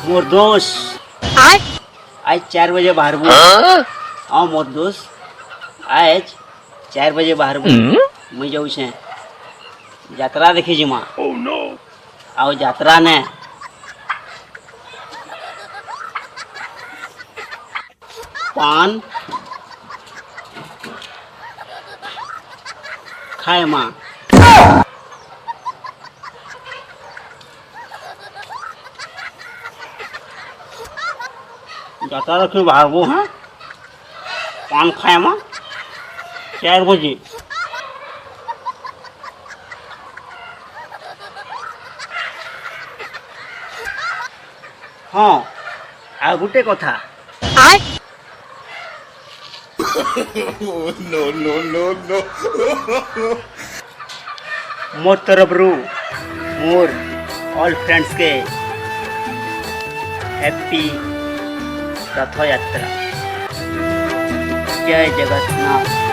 मोर दोस्त आज 4 बजे बाहर बू आओ मोर दोस्त आज 4 बजे बाहर बू मुई जाऊँ छे यात्रा देखी जिमा आओ यात्रा ने पान खाए माँ यात्रा रखी बाहर वो हैं पान खाए माँ 4 बजे हाँ आ गुटे कथा मोर तरफ रू मोर ऑल फ्रेंड्स के हैप्पी रथ यात्रा जय जगन्नाथ।